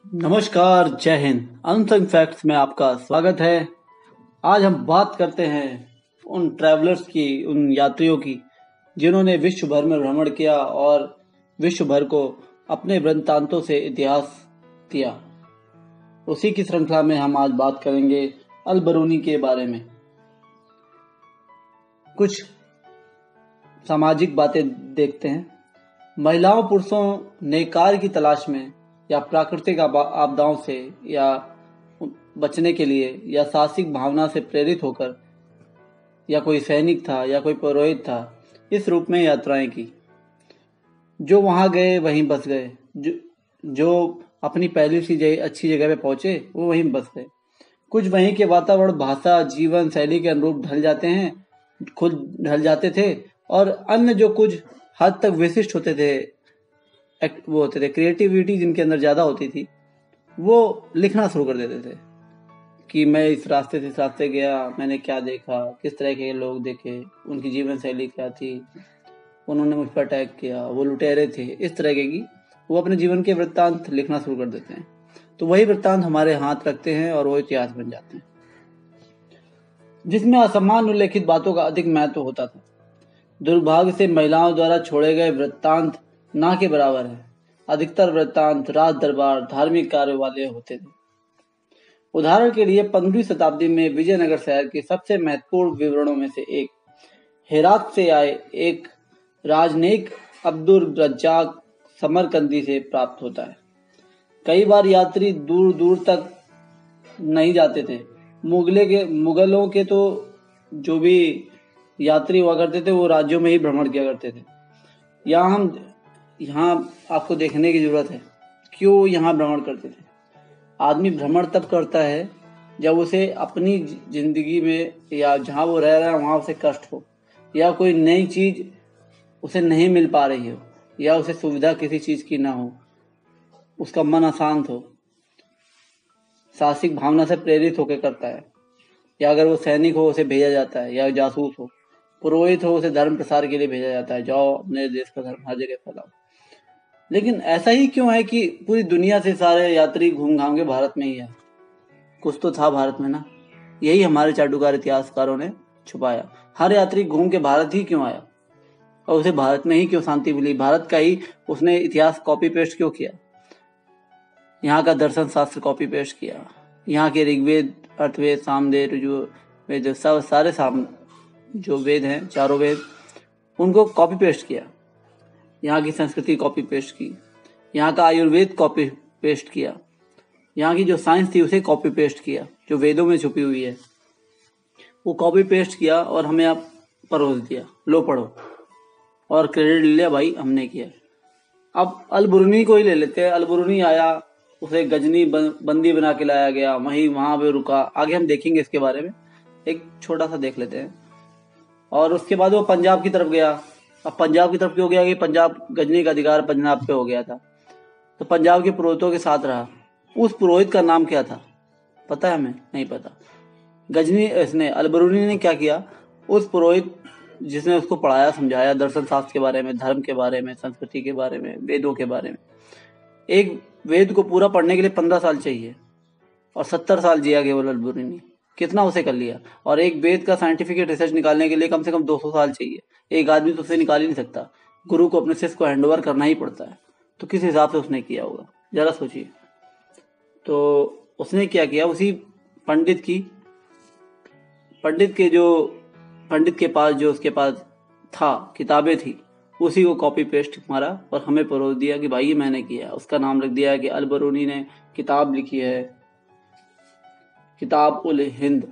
नमस्कार, जय Hind. Unsung facts में आपका स्वागत है। आज हम बात करते हैं उन ट्रैवलर्स की, उन यात्रियों की जिन्होंने विश्व भर में भ्रमण किया और विश्व भर को अपने वृत्तांतों से इतिहास दिया। उसी की श्रृंखला में हम आज बात करेंगे अल बरूनी के बारे में। कुछ सामाजिक बातें देखते हैं। महिलाओं पुरुषों ने कार्य की तलाश में या प्राकृतिक आपदाओं से या बचने के लिए या साहसिक भावना से प्रेरित होकर, या कोई सैनिक था या कोई पुरोहित था, इस रूप में यात्राएं की। जो वहां गए वहीं बस गए। जो अपनी पहली सी अच्छी जगह पे पहुंचे वो वहीं बस गए। कुछ वहीं के वातावरण, भाषा, जीवन शैली के अनुरूप खुद ढल जाते थे, और अन्य जो कुछ हद तक विशिष्ट होते थे, वो होते थे क्रिएटिविटी जिनके अंदर ज्यादा होती थी, वो लिखना शुरू कर देते थे कि मैं इस रास्ते से इस रास्ते गया, मैंने क्या देखा, किस तरह के लोग देखे, उनकी जीवन शैली क्या थी, उन्होंने मुझ पर अटैक किया, वो लुटेरे थे, इस तरह की वो अपने जीवन के वृत्तांत लिखना शुरू कर देते हैं। तो वही वृत्तांत हमारे हाथ रखते हैं और वो इतिहास बन जाते हैं, जिसमें असमान उल्लेखित बातों का अधिक महत्व होता था। दुर्भाग्य से महिलाओं द्वारा छोड़े गए वृत्तांत ना के बराबर है। अधिकतर वृत्तांत राज दरबार, धार्मिक कार्य वाले होते थे। उदाहरण के लिए 15वीं शताब्दी में विजयनगर शहर के सबसे महत्वपूर्ण विवरणों में से एक, हेरात से आए एक राजनयिक अब्दुल रज्जाक समरकंदी से प्राप्त होता है। कई बार यात्री दूर दूर तक नहीं जाते थे। मुगलों के तो जो भी यात्री हुआ करते थे वो राज्यों में ही भ्रमण किया करते थे। यहाँ आपको देखने की जरूरत है क्यों यहाँ भ्रमण करते थे। आदमी भ्रमण तब करता है जब उसे अपनी जिंदगी में या जहाँ वो रह रहा है वहां उसे कष्ट हो, या कोई नई चीज उसे नहीं मिल पा रही हो, या उसे सुविधा किसी चीज की ना हो, उसका मन अशांत हो, साहसिक भावना से प्रेरित होकर करता है। या अगर वो सैनिक हो उसे भेजा जाता है, या जासूस हो, पुरोहित हो उसे धर्म प्रसार के लिए भेजा जाता है, जाओ अपने देश का धर्म हर जगह फैलाओ। लेकिन ऐसा ही क्यों है कि पूरी दुनिया से सारे यात्री घूम घाम के भारत में ही है? कुछ तो था भारत में ना। यही हमारे चाटुकार इतिहासकारों ने छुपाया। हर यात्री घूम के भारत ही क्यों आया, और उसे भारत में ही क्यों शांति मिली, भारत का ही उसने इतिहास कॉपी पेस्ट क्यों किया, यहाँ का दर्शन शास्त्र कॉपी पेस्ट किया, यहाँ के ऋग्वेद, अर्थवेद, सामवेद, यजुर्वेद, सारे जो वेद हैं, चारों वेद, उनको कॉपी पेस्ट किया। यहाँ की संस्कृति कॉपी पेस्ट की, यहाँ का आयुर्वेद कॉपी पेस्ट किया, यहाँ की जो साइंस थी उसे कॉपी पेस्ट किया, जो वेदों में छुपी हुई है वो कॉपी पेस्ट किया और हमें आप परोस दिया, लो पढ़ो, और क्रेडिट ले लिया, भाई हमने किया। अब अल बरूनी को ही ले लेते हैं। अल बरूनी आया, उसे गजनी बंदी बना के लाया गया, वहां पे रुका। आगे हम देखेंगे इसके बारे में, एक छोटा सा देख लेते हैं। और उसके बाद वो पंजाब की तरफ गया। अब पंजाब की तरफ क्यों गया कि पंजाब, गजनी का अधिकार पंजाब पे हो गया था, तो पंजाब के पुरोहितों के साथ रहा। उस पुरोहित का नाम क्या था पता है हमें? नहीं पता। इसने अल बरूनी ने क्या किया, उस पुरोहित जिसने उसको पढ़ाया, समझाया दर्शन शास्त्र के बारे में, धर्म के बारे में, संस्कृति के बारे में, वेदों के बारे में। एक वेद को पूरा पढ़ने के लिए 15 साल चाहिए और 70 साल जिया केवल अल बरूनी। कितना उसे कर लिया। और एक वेद का साइंटिफिक रिसर्च निकालने के लिए कम से कम 200 साल चाहिए। एक आदमी तो उसे निकाल ही नहीं सकता। गुरु को अपने शिष्य को हैंडओवर करना ही पड़ता है। तो किस हिसाब से उसने किया होगा, जरा सोचिए। तो उसने क्या किया, उसी पंडित के पास जो उसके पास था, किताबें थी, उसी को कॉपी पेस्ट मारा और हमें परोस दिया कि भाई ये मैंने किया। उसका नाम रख दिया है कि अल बरूनी ने किताब लिखी है, किताब उल हिंद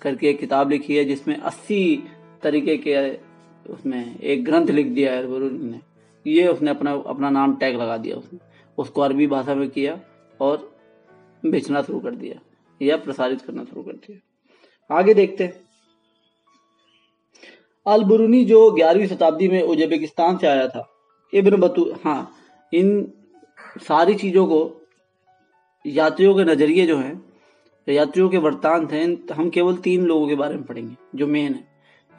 करके एक किताब लिखी है, जिसमें 80 तरीके के, उसमें एक ग्रंथ लिख दिया है अल बरूनी ने। ये उसने अपना नाम टैग लगा दिया, उसने उसको अरबी भाषा में किया और बेचना शुरू कर दिया या प्रसारित करना शुरू कर दिया। आगे देखते हैं। अल बरूनी जो 11वीं शताब्दी में उज्बेकिस्तान से आया था। इन सारी चीजों को, यात्रियों के नजरिए जो हैं, यात्रियों के वृत्तांत हैं, हम केवल 3 लोगों के बारे में पढ़ेंगे जो मेन है।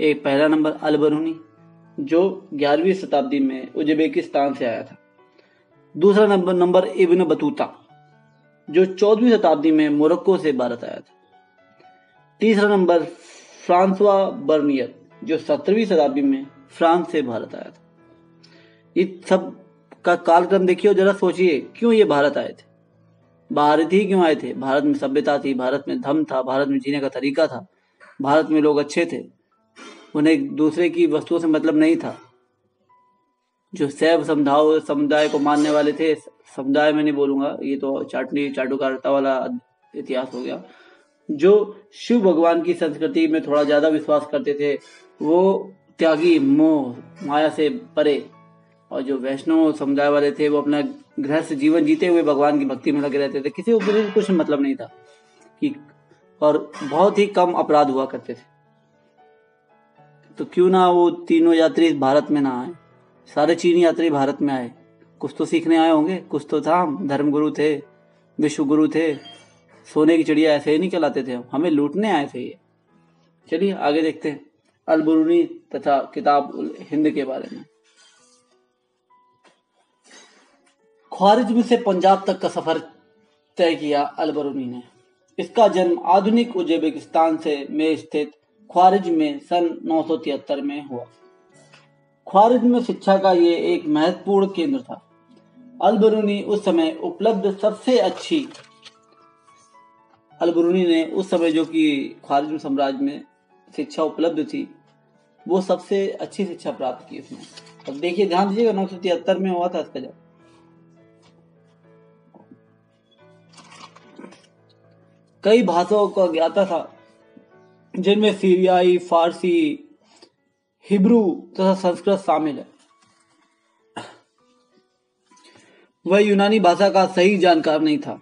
एक, पहला नंबर अल बरूनी जो 11वीं शताब्दी में उज्बेकिस्तान से आया था। दूसरा नंबर इब्न बतूता, जो 14वीं शताब्दी में मोरक्को से भारत आया था। तीसरा नंबर फ्रांसवा बर्नियर, जो 17वीं शताब्दी में फ्रांस से भारत आया था। इस सब का कालक्रम देखिए और जरा सोचिए, क्यों ये भारत आए थे? भारत ही क्यों आए थे? भारत में सभ्यता थी, भारत में धर्म था, भारत में जीने का तरीका था, भारत में लोग अच्छे थे, उन्हें दूसरे की वस्तुओं से मतलब नहीं था। जो शैव समुदाय को मानने वाले थे, समुदाय मैं नहीं बोलूंगा, ये तो चाटुकारिता वाला इतिहास हो गया। जो शिव भगवान की संस्कृति में थोड़ा ज्यादा विश्वास करते थे, वो त्यागी, मोह माया से परे, और जो वैष्णव समुदाय वाले थे वो अपना गृहस्थ जीवन जीते हुए भगवान की भक्ति में लगे रहते थे। किसी को किसी से कुछ मतलब नहीं था कि, और बहुत ही कम अपराध हुआ करते थे। तो क्यों ना वो तीनों यात्री भारत में ना आए? सारे चीनी यात्री भारत में आए, कुछ तो सीखने आए होंगे, कुछ तो था। धर्म गुरु थे, विश्व गुरु थे, सोने की चिड़िया ऐसे ही नहीं कहलाते थे, हमें लूटने आए थे ये। चलिए आगे देखते हैं अल बरूनी तथा किताब उल हिंद के बारे में। ख्वारिज्म से पंजाब तक का सफर तय किया अल बरूनी ने। इसका जन्म आधुनिक उज्बेकिस्तान में स्थित ख्वारिज्म में सन 973 में हुआ। ख्वारिज्म में शिक्षा का ये एक महत्वपूर्ण केंद्र था। अल बरूनी उस समय उपलब्ध सबसे अच्छी, अल बरूनी ने उस समय जो कि ख्वारिज्म साम्राज्य में शिक्षा उपलब्ध थी, वो सबसे अच्छी शिक्षा प्राप्त की उसने। अब देखिए, ध्यान दीजिएगा, 973 में हुआ था इसका जन्म। कई भाषाओं को ज्ञाता था, जिनमें सीरियाई, फारसी, हिब्रू तथा संस्कृत शामिल है। वह यूनानी भाषा का सही जानकार नहीं था,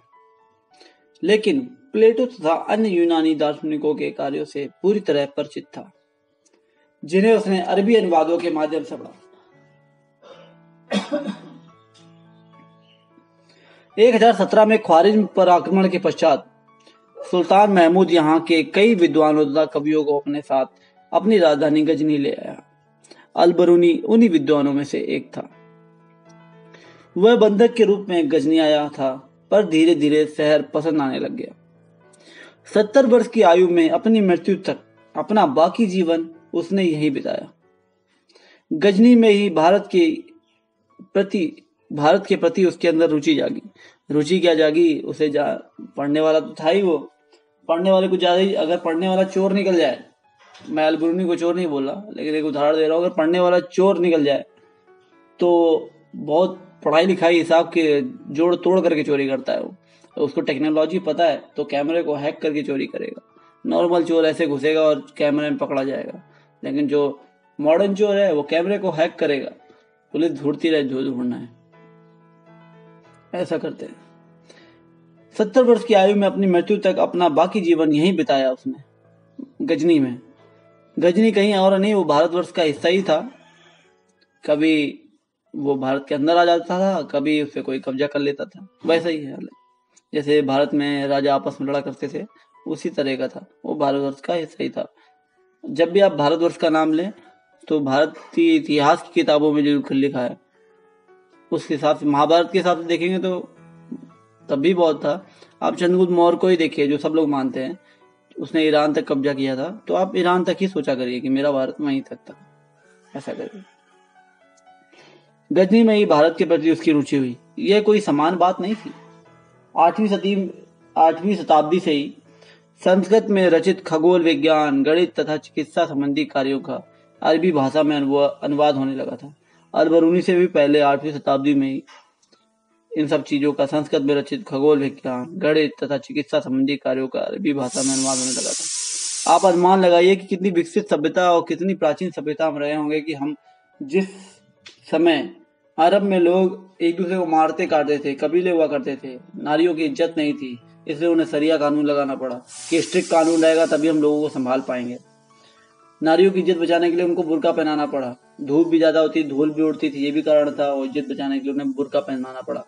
लेकिन प्लेटो तथा अन्य यूनानी दार्शनिकों के कार्यों से पूरी तरह परिचित था, जिन्हें उसने अरबी अनुवादों के माध्यम से पढ़ा। 1017 में ख्वारिज्म पर आक्रमण के पश्चात सुल्तान महमूद यहाँ के कई विद्वानों तथा कवियों को अपने साथ अपनी राजधानी गजनी ले आया। अल बरूनी उन्हीं विद्वानों में से एक था। वह बंधक के रूप में गजनी आया था, पर धीरे धीरे शहर पसंद आने लग गया। 70 वर्ष की आयु में अपनी मृत्यु तक अपना बाकी जीवन उसने यहीं बिताया। गजनी में ही भारत के प्रति उसके अंदर रुचि जागी। रुचि क्या जागी? उसे पढ़ने वाला तो था ही वो। पढ़ने वाले को ज्यादा ही, अगर पढ़ने वाला चोर निकल जाए, मैं अल बरूनी को चोर नहीं बोल रहा, लेकिन एक उदाहरण दे रहा हूँ, अगर पढ़ने वाला चोर निकल जाए तो बहुत पढ़ाई लिखाई हिसाब के जोड़ तोड़ करके चोरी करता है वो। उसको टेक्नोलॉजी पता है तो कैमरे को हैक करके चोरी करेगा। नॉर्मल चोर ऐसे घुसेगा और कैमरे में पकड़ा जाएगा, लेकिन जो मॉडर्न चोर है वो कैमरे को हैक करेगा, पुलिस ढूंढती रहे जो ढूंढना है, ऐसा करते हैं। 70 वर्ष की आयु में अपनी मृत्यु तक अपना बाकी जीवन यहीं बिताया उसने, गजनी में। गजनी कहीं और नहीं, वो भारतवर्ष का हिस्सा ही था। कभी वो भारत के अंदर आ जाता था, कभी उस पर कोई कब्जा कर लेता था। वैसा ही है, जैसे भारत में राजा आपस में लड़ा करते थे, उसी तरह का था। वो भारतवर्ष का हिस्सा ही था। जब भी आप भारतवर्ष का नाम लें तो भारतीय इतिहास की किताबों में जो लिखा है उस हिसाब से, महाभारत के हिसाब से देखेंगे तो तब भी बहुत था। आप चंद्रगुप्त मौर्य को ही देखिए, जो सब लोग मानते हैं उसने ईरान तक कब्जा किया था, तो आप ईरान तक ही सोचा करिए कि मेरा भारत वहीं तक था, ऐसा करिए। गजनी में ही भारत के प्रति उसकी रुचि हुई। यह कोई समान बात नहीं थी। 8वीं शताब्दी से ही संस्कृत में रचित खगोल विज्ञान, गणित तथा चिकित्सा संबंधी कार्यों का अरबी भाषा में अनुवाद होने लगा था। अल बरूनी से भी पहले 8वीं शताब्दी में ही इन सब चीजों का संस्कृत में रचित खगोल विज्ञान, गणित तथा चिकित्सा संबंधी कार्यों का अरबी भाषा में अनुवाद होने लगा था। आप अनुमान लगाइए कि कितनी विकसित सभ्यता और कितनी प्राचीन सभ्यता हम रहे होंगे कि हम जिस समय अरब में लोग एक दूसरे को मारते काटते थे, कबीले हुआ करते थे, नारियों की इज्जत नहीं थी, इसलिए उन्हें शरिया कानून लगाना पड़ा कि स्ट्रिक्ट कानून रहेगा तभी हम लोगों को संभाल पाएंगे। नारियों की इज्जत बचाने के लिए उनको बुर्का पहनाना पड़ा। धूप भी ज्यादा होती, धूल भी उड़ती थी, ये भी कारण था, और इज्जत बचाने के लिए उन्हें बुर्का पहनाना पड़ा।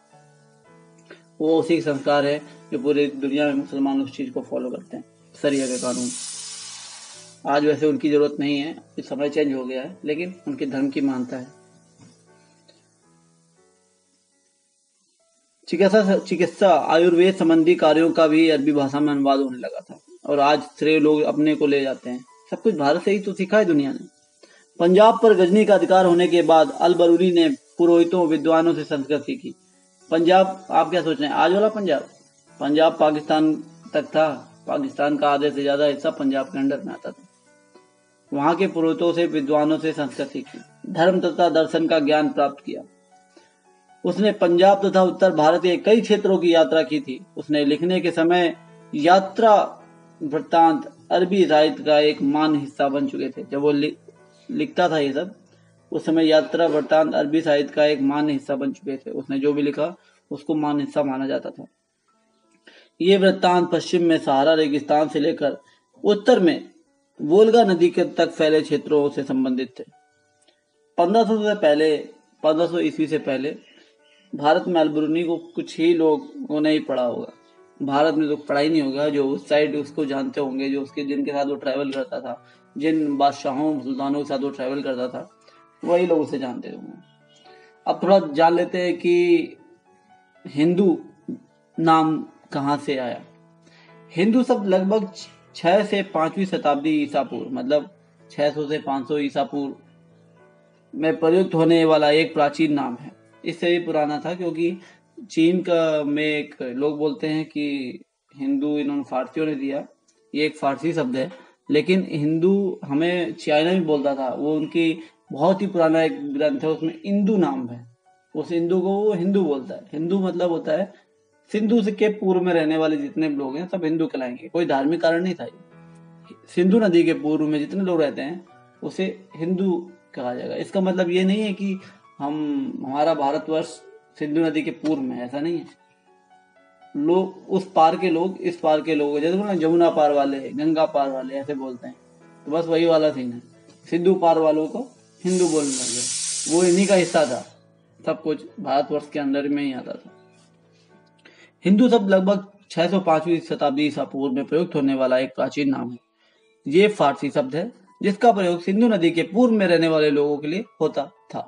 वो उसी संस्कार है जो पूरी दुनिया में मुसलमान उस चीज को फॉलो करते हैं, शरिया के कानून। आज वैसे उनकी जरूरत नहीं है, समय चेंज हो गया है, लेकिन उनके धर्म की मानता है। चिकित्सा आयुर्वेद संबंधी कार्यों का भी अरबी भाषा में अनुवाद होने लगा था और आज श्रेय लोग अपने को ले जाते हैं। सब कुछ भारत से ही तो सीखा है दुनिया ने। पंजाब पर गजनी का अधिकार होने के बाद अल बरूनी ने पुरोहितों विद्वानों से संस्कृत सीखी। पंजाब, आप क्या सोच रहे हैं, आज वाला पंजाब? पंजाब पाकिस्तान तक था। पाकिस्तान का आधे से ज्यादा हिस्सा पंजाब के अंडर में आता था। वहां के पुरोहितों से विद्वानों से संस्कृत सीखी, धर्म तथा दर्शन का ज्ञान प्राप्त किया। उसने पंजाब तथा उत्तर भारत के कई क्षेत्रों की यात्रा की थी। उसने लिखने के समय यात्रा वृत्तांत अरबी साहित्य का एक मान्य हिस्सा बन चुके थे। जब वो लिखता था ये सब, उस समय यात्रा वृत्तांत अरबी साहित्य का एक मान्य हिस्सा बन चुके थे। उसने जो भी लिखा उसको मान्य हिस्सा माना जाता था। ये वृत्तांत पश्चिम में सहारा रेगिस्तान से लेकर उत्तर में वोल्गा नदी के तक फैले क्षेत्रों से संबंधित थे। 1500 ईस्वी से पहले भारत में अल बरूनी को कुछ ही लोगों ने ही पढ़ा होगा। भारत में तो पढ़ा ही नहीं होगा। जो उस साइड उसको जानते होंगे, जो उसके जिनके साथ वो ट्रैवल करता था, जिन बादशाहों सुल्तानों के साथ वो ट्रैवल करता था, वही लोग उसे जानते होंगे। अब थोड़ा जान लेते हैं कि हिंदू नाम कहाँ से आया। हिंदू शब्द लगभग 6 से 5वीं शताब्दी ईसा पूर्व, मतलब 600 से 500 ईसा पूर्व में प्रयुक्त होने वाला एक प्राचीन नाम है। इससे भी पुराना था, क्योंकि चीन का में एक लोग बोलते हैं कि हिंदू इन्होंने फारसियों ने दिया। ये एक फारसी शब्द है, लेकिन हिंदू हमें चाइना भी बोलता था। वो उनकी बहुत ही पुराना एक ग्रंथ है, उसमें इंदू नाम है। उस हिंदू को वो हिंदू बोलता है। हिंदू मतलब होता है सिंधु के पूर्व में रहने वाले जितने लोग हैं सब हिंदू कहलाएंगे। कोई धार्मिक कारण नहीं था। सिंधु नदी के पूर्व में जितने लोग रहते हैं उसे हिंदू कहा जाएगा। इसका मतलब ये नहीं है कि हमारा भारतवर्ष सिंधु नदी के पूर्व में, ऐसा नहीं है। लोग उस पार के लोग इस पार के लोग, जैसे ना जमुना पार वाले, गंगा पार वाले ऐसे बोलते हैं, तो बस वही वाला सीन है। सिंधु पार वालों को हिंदू बोलने लगे। वो इन्हीं का हिस्सा था। सब कुछ भारतवर्ष के अंदर में ही आता था। हिंदू शब्द लगभग 605वीं शताब्दी ईसा पूर्व में प्रयुक्त होने वाला एक प्राचीन नाम है। ये फारसी शब्द है जिसका प्रयोग सिंधु नदी के पूर्व में रहने वाले लोगों के लिए होता था।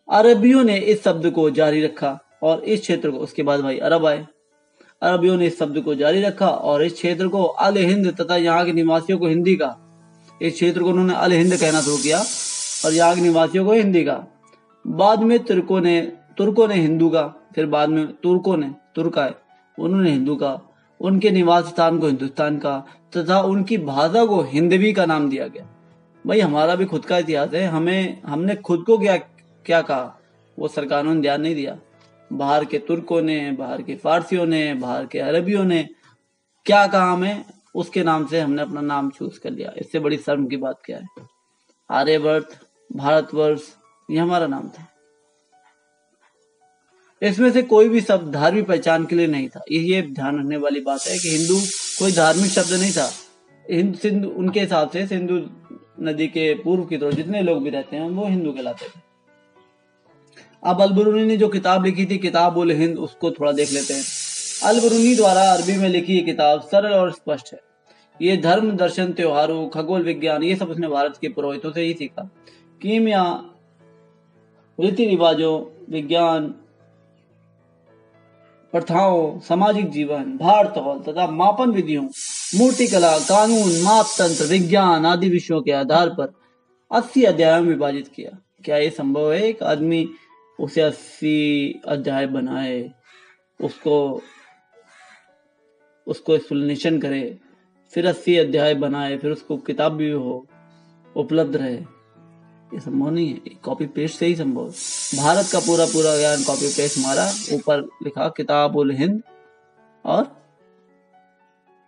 अरबियों ने इस शब्द को जारी रखा और इस क्षेत्र को, उसके बाद भाई अरब आए। अरबियों ने इस शब्द को जारी रखा और इस क्षेत्र को अल हिंद तथा यहाँ के निवासियों को हिंदी का, इस क्षेत्र को उन्होंने अल हिंद कहना शुरू किया और यहाँ के निवासियों को हिंदी का। बाद में तुर्कों ने हिंदू का, फिर बाद में तुर्काए उन्होंने हिंदू का, उनके निवास स्थान को हिंदुस्तान का तथा उनकी भाषा को हिंदवी का नाम दिया गया। भाई हमारा भी खुद का इतिहास है। हमने खुद को क्या कहा, वो सरकारों ने ध्यान नहीं दिया। बाहर के तुर्कों ने, बाहर के फारसियों ने, बाहर के अरबियों ने क्या कहा हमें, उसके नाम से हमने अपना नाम चूज कर लिया। इससे बड़ी शर्म की बात क्या है। आर्यवर्त, भारतवर्ष, ये हमारा नाम था। इसमें से कोई भी शब्द धार्मिक पहचान के लिए नहीं था। ये ध्यान रखने वाली बात है कि हिंदू कोई धार्मिक शब्द नहीं था। सिंधु, उनके हिसाब से सिंधु नदी के पूर्व की तरफ जितने लोग भी रहते हैं वो हिंदू कहलाते थे। अब अल बरूनी ने जो किताब लिखी थी, किताब उल हिंद, उसको थोड़ा देख लेते हैं। अल बरूनी द्वारा अरबी में लिखी ये किताब सरल और स्पष्ट है। ये धर्म, दर्शन, त्योहारों, खगोल विज्ञान, ये सब उसने भारत के पुरोहितों से ही सीखा। कीमिया, रीति रिवाजों, विज्ञान, प्रथाओं, सामाजिक जीवन, भार तौल तथा मापन विधियों, मूर्तिकला, कानून, माप तंत्र, विज्ञान आदि विषयों के आधार पर 80 अध्यायों में विभाजित किया। क्या ये संभव है एक आदमी उसे 80 अध्याय बनाए, उसको एक्सप्लेनेशन करे, फिर 80 अध्याय बनाए, फिर उसको किताब भी हो उपलब्ध रहे? ये संभव नहीं है। कॉपी पेस्ट से ही संभव है। भारत का पूरा ज्ञान कॉपी पेस्ट मारा, ऊपर लिखा किताब उल हिंद और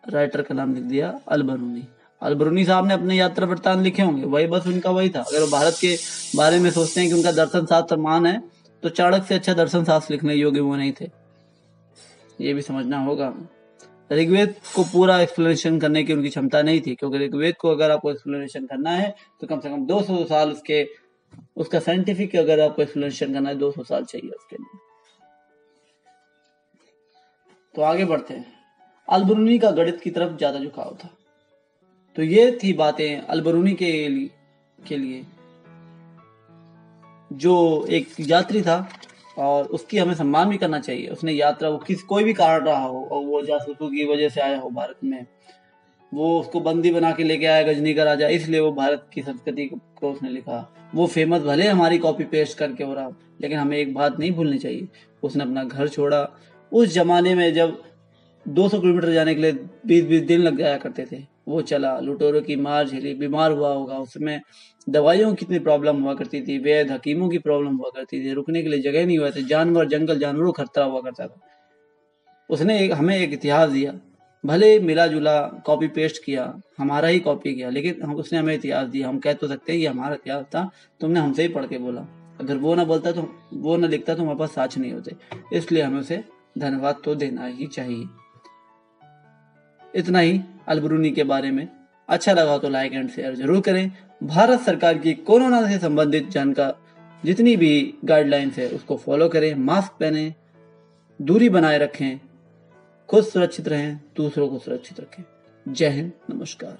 राइटर का नाम लिख दिया अल बरूनी। अल बरूनी साहब ने अपने यात्रा वृत्तांत लिखे होंगे, वही बस उनका वही था। अगर वो भारत के बारे में सोचते हैं कि उनका दर्शन शास्त्र मान है, तो चाणक्य से अच्छा दर्शन शास्त्र लिखने योग्य वो नहीं थे। ये भी समझना होगा। ऋग्वेद को पूरा एक्सप्लेनेशन करने की उनकी क्षमता नहीं थी, क्योंकि ऋग्वेद को अगर आपको एक्सप्लेनेशन करना है तो कम से कम 200 साल उसका साइंटिफिक अगर आपको एक्सप्लेनेशन करना है 200 साल चाहिए उसके लिए। तो आगे बढ़ते हैं। अल बरूनी का गणित की तरफ ज्यादा झुकाव था। तो ये थी बातें अल बरूनी के लिए जो एक यात्री था और उसकी हमें सम्मान भी करना चाहिए। उसने यात्रा, वो कोई भी कारण रहा हो, और वो जासूसों की वजह से आया हो भारत में, वो उसको बंदी बना के लेके आया गजनी का राजा, इसलिए वो भारत की संस्कृति को उसने लिखा। वो फेमस भले हमारी कॉपी पेस्ट करके हो रहा, लेकिन हमें एक बात नहीं भूलनी चाहिए, उसने अपना घर छोड़ा। उस जमाने में जब 200 किलोमीटर जाने के लिए 20-20 दिन लग जाया करते थे, वो चला, लुटेरों की मार झेली, बीमार हुआ होगा, उसमें दवाइयों की कितनी प्रॉब्लम हुआ करती थी, वैद्य हकीमों की प्रॉब्लम हुआ करती थी, रुकने के लिए जगह नहीं हुआ था, जानवरों खतरा हुआ करता था। उसने हमें एक इतिहास दिया, भले मिला जुला कॉपी पेस्ट किया, हमारा ही कॉपी किया, लेकिन उसने हमें इतिहास दिया। हम कह तो सकते हैं ये हमारा इतिहास था, तुमने हमसे ही पढ़ के बोला। अगर वो ना बोलता, तो वो ना लिखता, तो हमारे पास साक्ष्य नहीं होते, इसलिए हमें उसे धन्यवाद तो देना ही चाहिए। इतना ही अलबरूनी के बारे में। अच्छा लगा तो लाइक एंड शेयर जरूर करें। भारत सरकार की कोरोना से संबंधित जानकारी जितनी भी गाइडलाइंस है उसको फॉलो करें, मास्क पहने, दूरी बनाए रखें, खुद सुरक्षित रहें, दूसरों को सुरक्षित रखें। जय हिंद, नमस्कार।